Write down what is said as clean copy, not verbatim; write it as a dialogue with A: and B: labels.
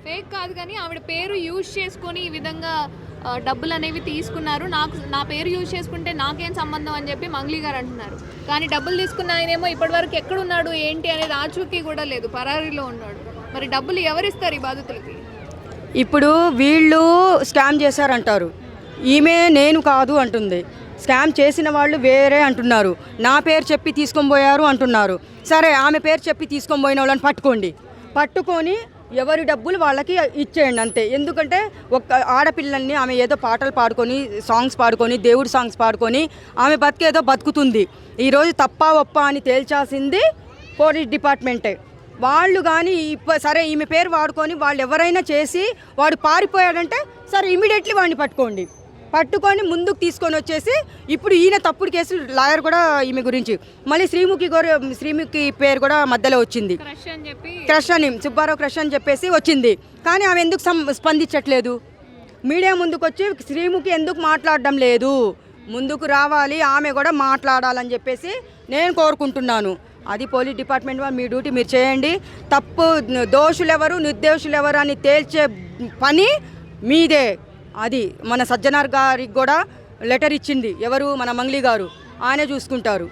A: Fake కాదు కానీ ఆవిడ పేరు యూజ్ చేసుకొని ఈ విధంగా డబ్బులు అనేవి తీసుకున్నారు. నా పేరు యూజ్ చేసుకుంటే నాకేం సంబంధం అని చెప్పి మంగ్లీ గారు అంటున్నారు. కానీ డబ్బులు తీసుకున్న ఆయనేమో ఇప్పటివరకు ఎక్కడున్నాడు ఏంటి అనేది ఆచూకీ కూడా లేదు, పరారీలో ఉన్నాడు. మరి డబ్బులు ఎవరిస్తారు ఈ బాధితులకి?
B: ఇప్పుడు వీళ్ళు స్కామ్ చేశారంటారు, ఈమె నేను కాదు అంటుంది. స్కామ్ చేసిన వాళ్ళు వేరే అంటున్నారు, నా పేరు చెప్పి తీసుకొని పోయారు అంటున్నారు. సరే, ఆమె పేరు చెప్పి తీసుకొని పోయిన వాళ్ళని పట్టుకొని ఎవరి డబ్బులు వాళ్ళకి ఇచ్చేయండి అంతే. ఎందుకంటే ఒక ఆడపిల్లల్ని ఆమె ఏదో పాటలు పాడుకొని సాంగ్స్ పాడుకొని దేవుడి సాంగ్స్ పాడుకొని ఆమె బతికేదో బతుకుతుంది. ఈరోజు తప్పా ఒప్ప అని తేల్చాల్సింది పోలీస్ డిపార్ట్మెంటే. వాళ్ళు కానీ సరే ఈమె పేరు వాడుకొని వాళ్ళు ఎవరైనా చేసి వాడు పారిపోయాడంటే సరే ఇమీడియట్లీ వాడిని పట్టుకొని ముందుకు తీసుకొని వచ్చేసి ఇప్పుడు ఈయన తప్పుడు కేసు లాయర్ కూడా ఈమె గురించి మళ్ళీ శ్రీముఖి పేరు కూడా మధ్యలో వచ్చింది. క్రష్ అని సుబ్బారావు క్రష్ అని చెప్పేసి వచ్చింది. కానీ ఆమె ఎందుకు స్పందించట్లేదు? మీడియా ముందుకు వచ్చి శ్రీముఖి ఎందుకు మాట్లాడడం లేదు? ముందుకు రావాలి, ఆమె కూడా మాట్లాడాలని చెప్పేసి నేను కోరుకుంటున్నాను. అది పోలీస్ డిపార్ట్మెంట్ వాళ్ళు మీ డ్యూటీ మీరు చేయండి. తప్పు దోషులెవరు నిర్దోషులెవరు అని తేల్చే పని మీదే. అది మన సజ్జనార్ గారికి కూడా లెటర్ ఇచ్చింది ఎవరు, మన మంగ్లీ గారు. ఆయనే చూసుకుంటారు.